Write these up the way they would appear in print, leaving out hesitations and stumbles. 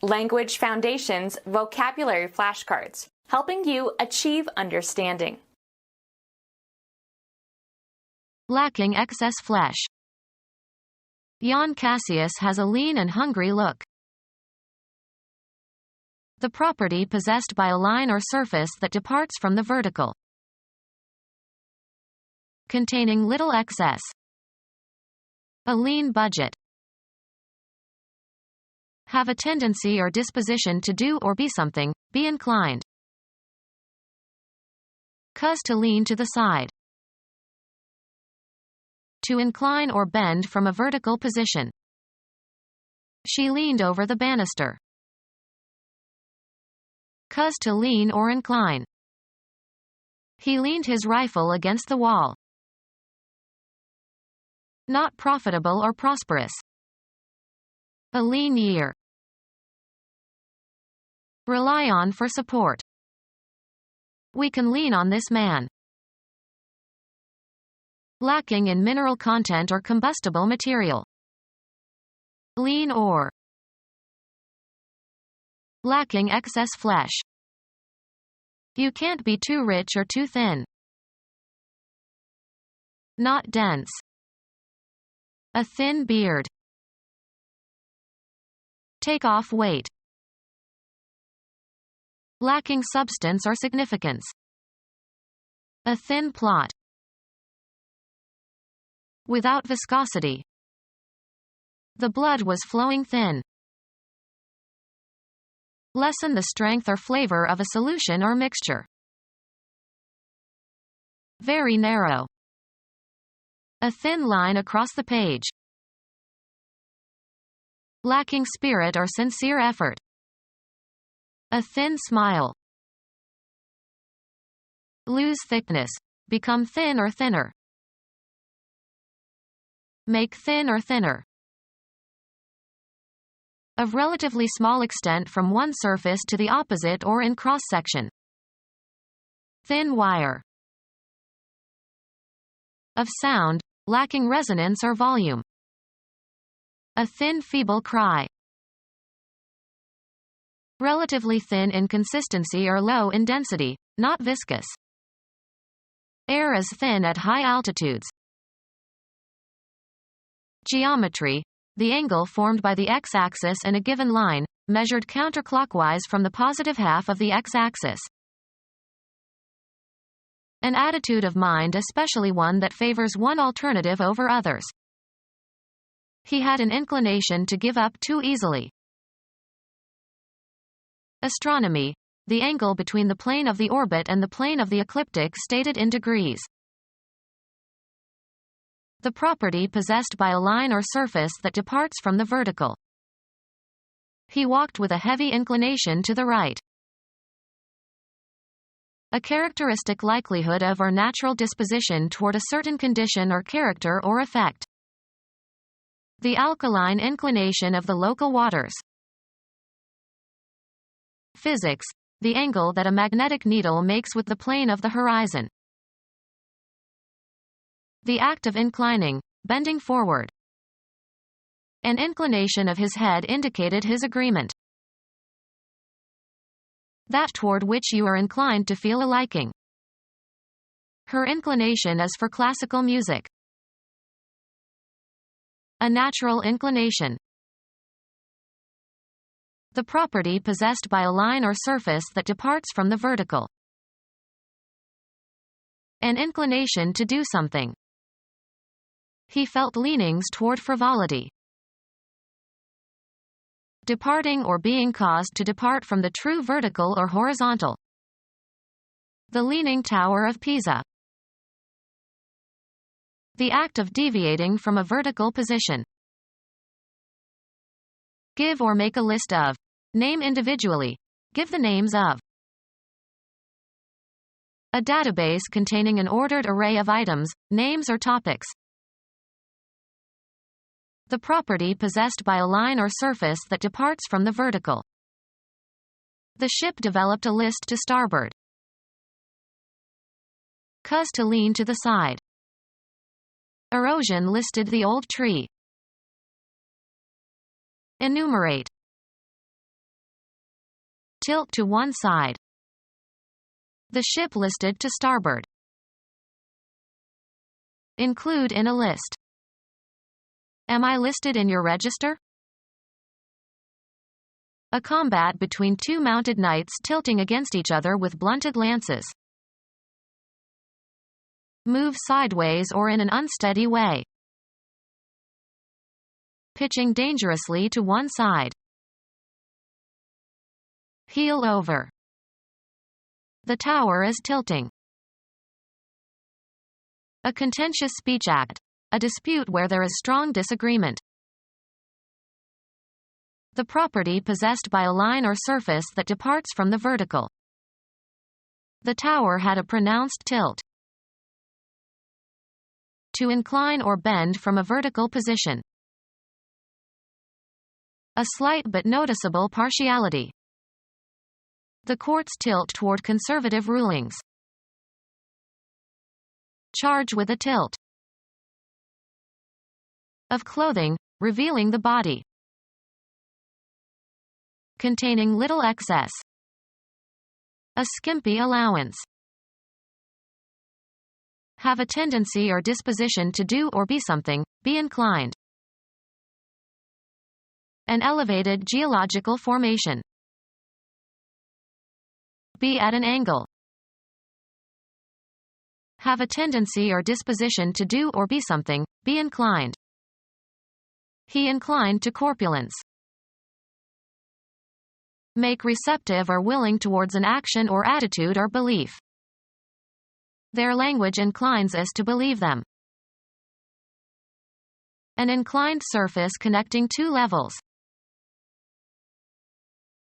Language Foundations Vocabulary Flashcards, helping you achieve understanding. Lacking excess flesh. Jan Cassius has a lean and hungry look. The property possessed by a line or surface that departs from the vertical. Containing little excess. A lean budget. Have a tendency or disposition to do or be something, be inclined. Cause to lean to the side. To incline or bend from a vertical position. She leaned over the banister. Cause to lean or incline. He leaned his rifle against the wall. Not profitable or prosperous. A lean year. Rely on for support. We can lean on this man. Lacking in mineral content or combustible material. Lean or. Lacking excess flesh. You can't be too rich or too thin. Not dense. A thin beard. Take off weight. Lacking substance or significance. A thin plot. Without viscosity. The blood was flowing thin. Lessen the strength or flavor of a solution or mixture. Very narrow. A thin line across the page. Lacking spirit or sincere effort. A thin smile. Lose thickness. Become thin or thinner. Make thin or thinner. Of relatively small extent from one surface to the opposite or in cross-section. Thin wire. Of sound, lacking resonance or volume. A thin feeble cry. Relatively thin in consistency or low in density, not viscous. Air is thin at high altitudes. Geometry. The angle formed by the x-axis and a given line, measured counterclockwise from the positive half of the x-axis. An attitude of mind, especially one that favors one alternative over others. He had an inclination to give up too easily. Astronomy. The angle between the plane of the orbit and the plane of the ecliptic stated in degrees. The property possessed by a line or surface that departs from the vertical. He walked with a heavy inclination to the right. A characteristic likelihood of or natural disposition toward a certain condition or character or effect. The alkaline inclination of the local waters. Physics. The angle that a magnetic needle makes with the plane of the horizon. The act of inclining, bending forward. An inclination of his head indicated his agreement. That toward which you are inclined to feel a liking. Her inclination is for classical music. A natural inclination. The property possessed by a line or surface that departs from the vertical. An inclination to do something. He felt leanings toward frivolity. Departing or being caused to depart from the true vertical or horizontal. The Leaning Tower of Pisa. The act of deviating from a vertical position. Give or make a list of. Name individually. Give the names of. A database containing an ordered array of items, names or topics. The property possessed by a line or surface that departs from the vertical. The ship developed a list to starboard. Cause to lean to the side. Erosion listed the old tree. Enumerate. Tilt to one side. The ship listed to starboard. Include in a list. Am I listed in your register? A combat between two mounted knights tilting against each other with blunted lances. Move sideways or in an unsteady way. Pitching dangerously to one side. Heel over. The tower is tilting. A contentious speech act. A dispute where there is strong disagreement. The property possessed by a line or surface that departs from the vertical. The tower had a pronounced tilt. To incline or bend from a vertical position. A slight but noticeable partiality. The courts tilt toward conservative rulings. Charge with a tilt. Of clothing, revealing the body. Containing little excess. A skimpy allowance. Have a tendency or disposition to do or be something, be inclined. An elevated geological formation. Be at an angle. Have a tendency or disposition to do or be something, be inclined. He inclined to corpulence. Make receptive or willing towards an action or attitude or belief. Their language inclines us to believe them. An inclined surface connecting two levels.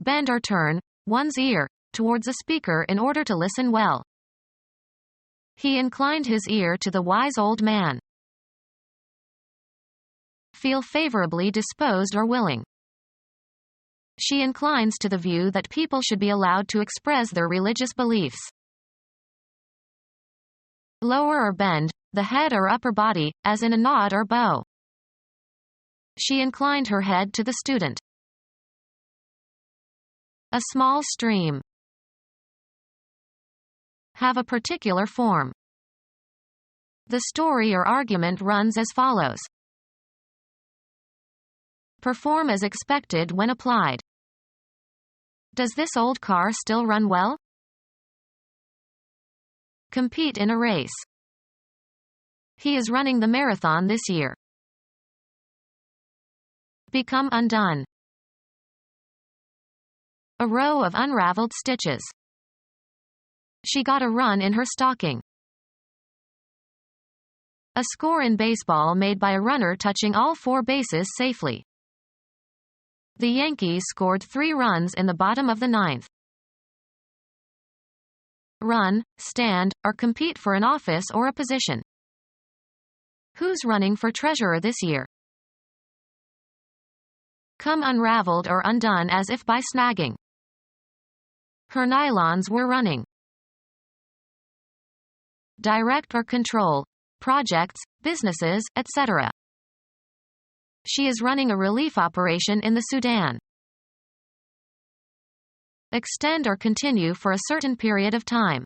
Bend or turn one's ear towards a speaker in order to listen well. He inclined his ear to the wise old man. Feel favorably disposed or willing. She inclines to the view that people should be allowed to express their religious beliefs. Lower or bend, the head or upper body, as in a nod or bow. She inclined her head to the student. A small stream. Have a particular form. The story or argument runs as follows. Perform as expected when applied. Does this old car still run well? Compete in a race. He is running the marathon this year. Become undone. A row of unraveled stitches. She got a run in her stocking. A score in baseball made by a runner touching all four bases safely. The Yankees scored 3 runs in the bottom of the 9th. Run, stand, or compete for an office or a position. Who's running for treasurer this year? Come unraveled or undone as if by snagging. Her nylons were running. Direct or control, projects, businesses, etc. She is running a relief operation in the Sudan. Extend or continue for a certain period of time.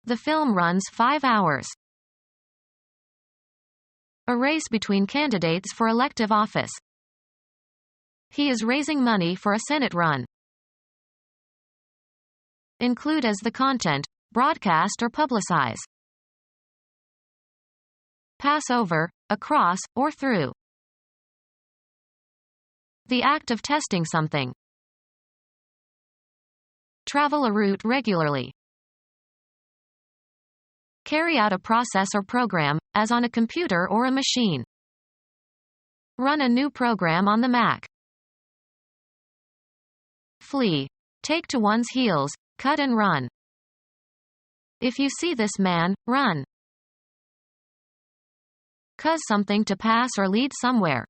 The film runs 5 hours. A race between candidates for elective office. He is raising money for a Senate run. Include as the content, broadcast or publicize. Pass over, across, or through. The act of testing something. Travel a route regularly. Carry out a process or program, as on a computer or a machine. Run a new program on the Mac. Flee. Take to one's heels, cut and run. If you see this man, run. Cause something to pass or lead somewhere.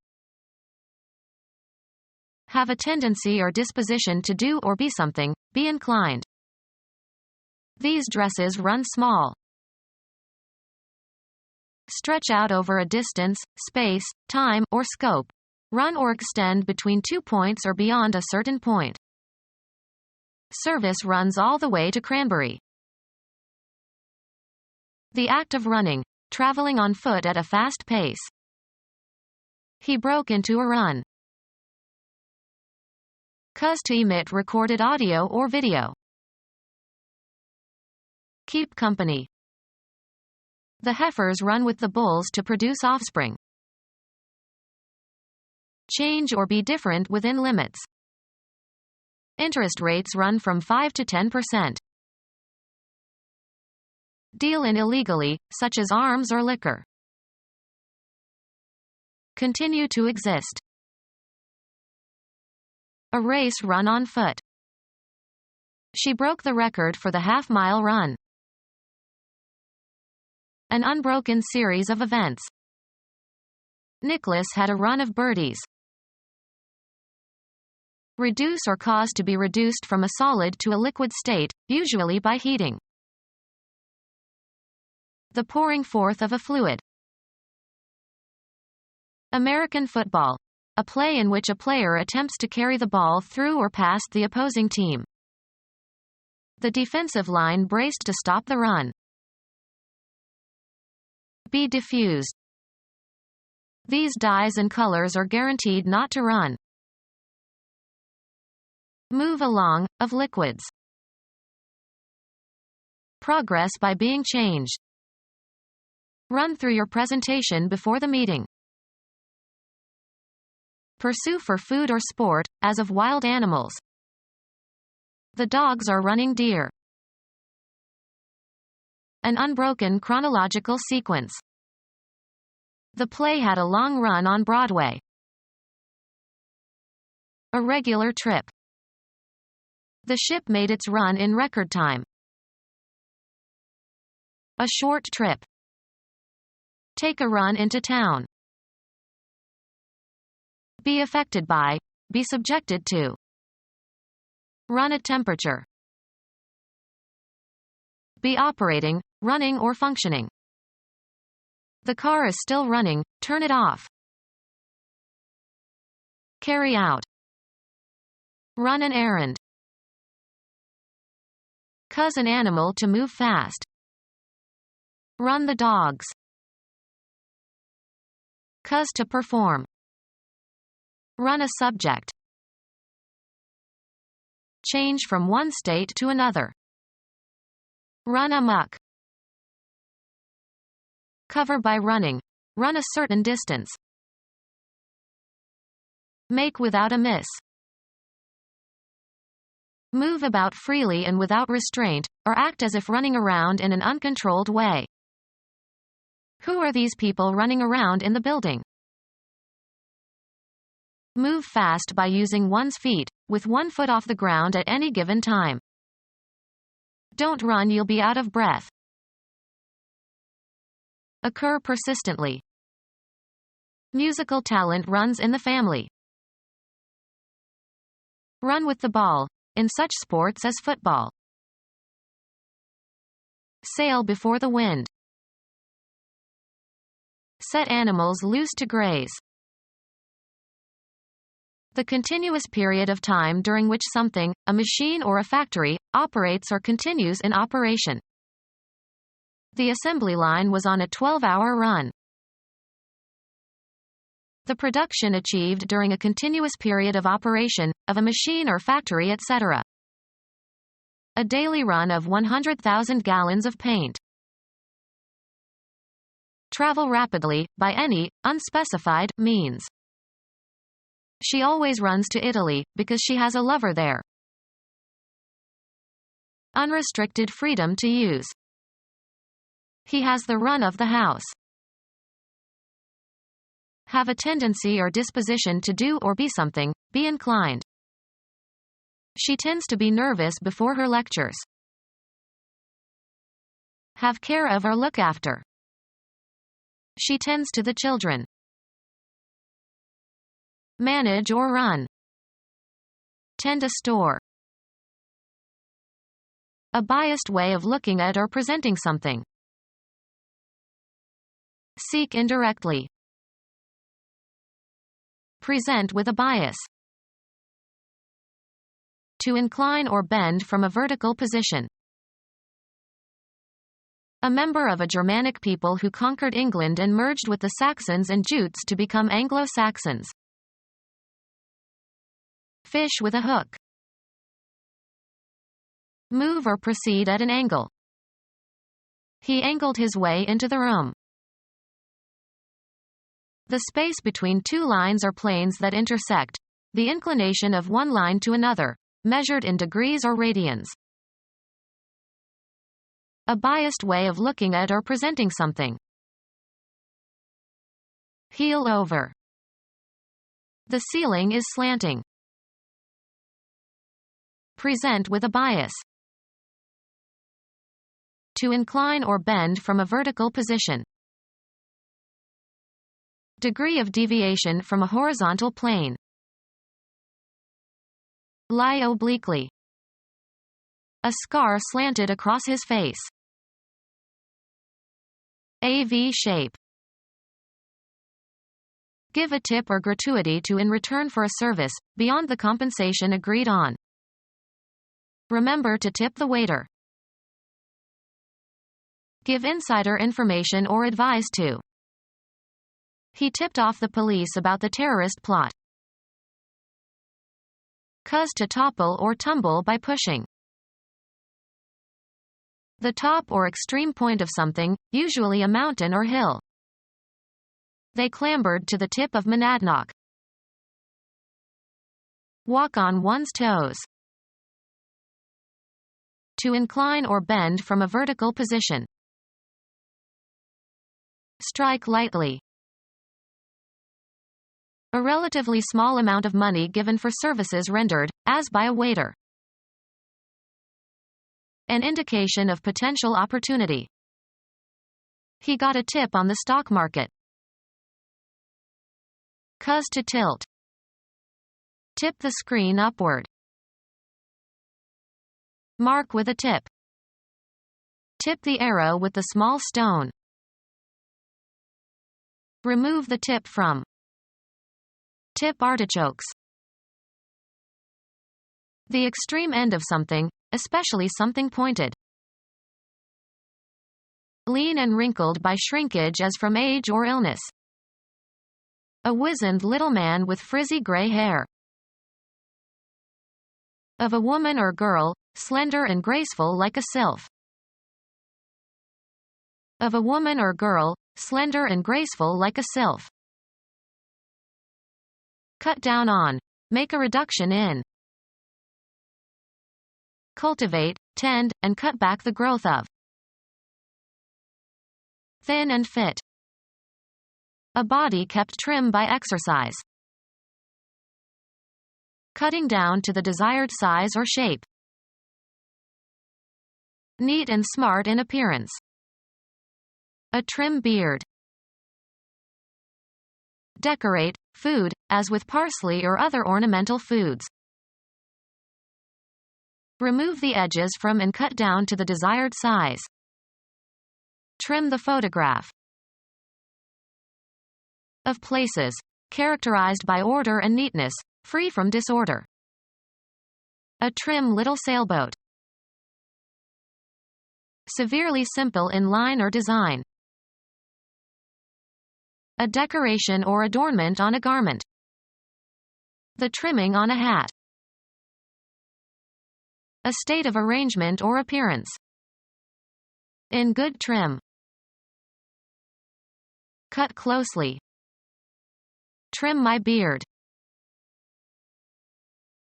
Have a tendency or disposition to do or be something, be inclined. These dresses run small. Stretch out over a distance, space, time, or scope. Run or extend between 2 points or beyond a certain point. Service runs all the way to Cranberry. The act of running, traveling on foot at a fast pace. He broke into a run. Cause to emit recorded audio or video. Keep company. The heifers run with the bulls to produce offspring. Change or be different within limits. Interest rates run from 5 to 10%. Deal in illegally, such as arms or liquor. Continue to exist. A race run on foot. She broke the record for the half-mile run. An unbroken series of events. Nicholas had a run of birdies. Reduce or cause to be reduced from a solid to a liquid state, usually by heating. The pouring forth of a fluid. American football. A play in which a player attempts to carry the ball through or past the opposing team. The defensive line braced to stop the run. Be diffused. These dyes and colors are guaranteed not to run. Move along, of liquids. Progress by being changed. Run through your presentation before the meeting. Pursue for food or sport, as of wild animals. The dogs are running deer. An unbroken chronological sequence. The play had a long run on Broadway. A regular trip. The ship made its run in record time. A short trip. Take a run into town. Be affected by, be subjected to. Run at temperature. Be operating, running or functioning. The car is still running, turn it off. Carry out. Run an errand. Cause an animal to move fast. Run the dogs. Cause to perform. Run a subject. Change from one state to another. Run amok. Cover by running. Run a certain distance. Make without a miss. Move about freely and without restraint, or act as if running around in an uncontrolled way. Who are these people running around in the building? Move fast by using one's feet, with one foot off the ground at any given time. Don't run, you'll be out of breath. Occur persistently. Musical talent runs in the family. Run with the ball, in such sports as football. Sail before the wind. Set animals loose to graze. The continuous period of time during which something, a machine or a factory, operates or continues in operation. The assembly line was on a 12-hour run. The production achieved during a continuous period of operation, of a machine or factory, etc. A daily run of 100,000 gallons of paint. Travel rapidly, by any, unspecified, means. She always runs to Italy, because she has a lover there. Unrestricted freedom to use. He has the run of the house. Have a tendency or disposition to do or be something, be inclined. She tends to be nervous before her lectures. Have care of or look after. She tends to the children. Manage or run. Tend a store. A biased way of looking at or presenting something. Seek indirectly. Present with a bias. To incline or bend from a vertical position. A member of a Germanic people who conquered England and merged with the Saxons and Jutes to become Anglo-Saxons. Fish with a hook. Move or proceed at an angle. He angled his way into the room. The space between two lines or planes that intersect. The inclination of one line to another, measured in degrees or radians. A biased way of looking at or presenting something. Heel over. The ceiling is slanting. Present with a bias. To incline or bend from a vertical position. Degree of deviation from a horizontal plane. Lie obliquely. A scar slanted across his face. A V shape. Give a tip or gratuity to in return for a service, beyond the compensation agreed on. Remember to tip the waiter. Give insider information or advise to. He tipped off the police about the terrorist plot. Cause to topple or tumble by pushing. The top or extreme point of something, usually a mountain or hill. They clambered to the tip of Monadnock. Walk on one's toes. To incline or bend from a vertical position. Strike lightly. A relatively small amount of money given for services rendered, as by a waiter. An indication of potential opportunity. He got a tip on the stock market. Cause to tilt. Tip the screen upward. Mark with a tip. Tip the arrow with the small stone. Remove the tip from. Tip artichokes. The extreme end of something, especially something pointed. Lean and wrinkled by shrinkage as from age or illness. A wizened little man with frizzy gray hair. Of a woman or girl, slender and graceful like a sylph. Of a woman or girl, slender and graceful like a sylph. Cut down on. Make a reduction in. Cultivate, tend, and cut back the growth of. Thin and fit. A body kept trim by exercise. Cutting down to the desired size or shape. Neat and smart in appearance. A trim beard. Decorate, food, as with parsley or other ornamental foods. Remove the edges from and cut down to the desired size. Trim the photograph. Of places, characterized by order and neatness, free from disorder. A trim little sailboat. Severely simple in line or design. A decoration or adornment on a garment. The trimming on a hat. A state of arrangement or appearance. In good trim. Cut closely. Trim my beard.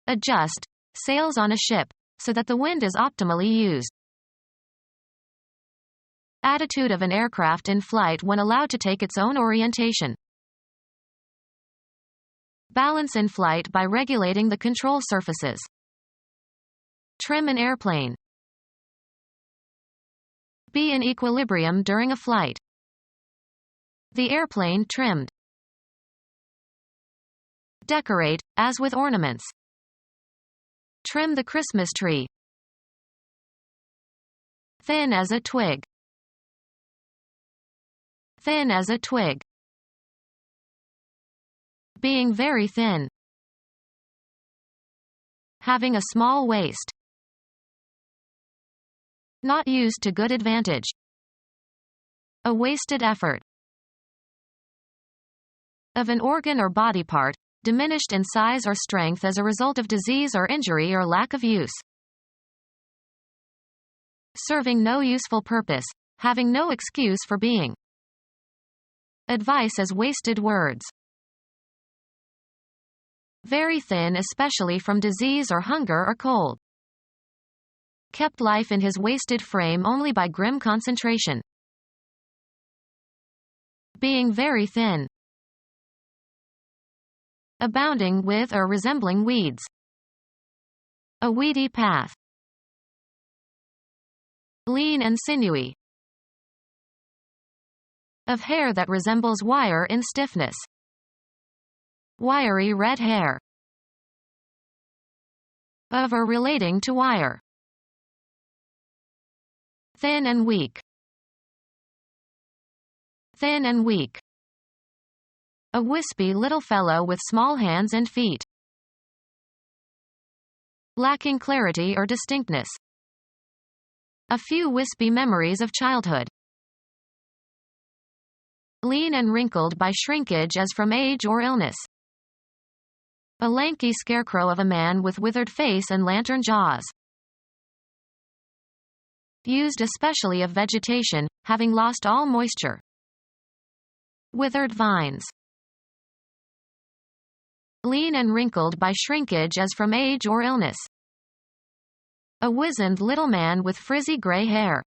Adjust, sails on a ship, so that the wind is optimally used. Attitude of an aircraft in flight when allowed to take its own orientation. Balance in flight by regulating the control surfaces. Trim an airplane. Be in equilibrium during a flight. The airplane trimmed. Decorate, as with ornaments. Trim the Christmas tree. Thin as a twig. Thin as a twig. Being very thin. Having a small waist. Not used to good advantage. A wasted effort. Of an organ or body part, diminished in size or strength as a result of disease or injury or lack of use. Serving no useful purpose, having no excuse for being. Advice as wasted words. Very thin, especially from disease or hunger or cold. Kept life in his wasted frame only by grim concentration. Being very thin. Abounding with or resembling weeds. A weedy path. Lean and sinewy. Of hair that resembles wire in stiffness. Wiry red hair. Of or relating to wire. Thin and weak. Thin and weak. A wispy little fellow with small hands and feet. Lacking clarity or distinctness. A few wispy memories of childhood. Lean and wrinkled by shrinkage as from age or illness. A lanky scarecrow of a man with withered face and lantern jaws. Used especially of vegetation, having lost all moisture. Withered vines. Lean and wrinkled by shrinkage as from age or illness. A wizened little man with frizzy gray hair.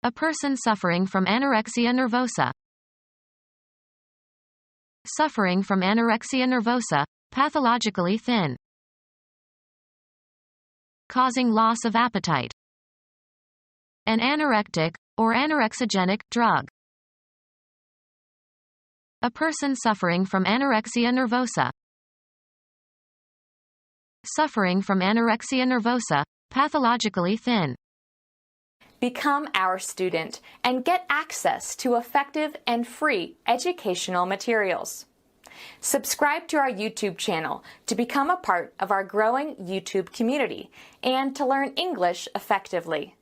A person suffering from anorexia nervosa. Suffering from anorexia nervosa, pathologically thin. Causing loss of appetite. An anorectic, or anorexigenic, drug. A person suffering from anorexia nervosa. Suffering from anorexia nervosa, pathologically thin. Become our student and get access to effective and free educational materials. Subscribe to our YouTube channel to become a part of our growing YouTube community and to learn English effectively.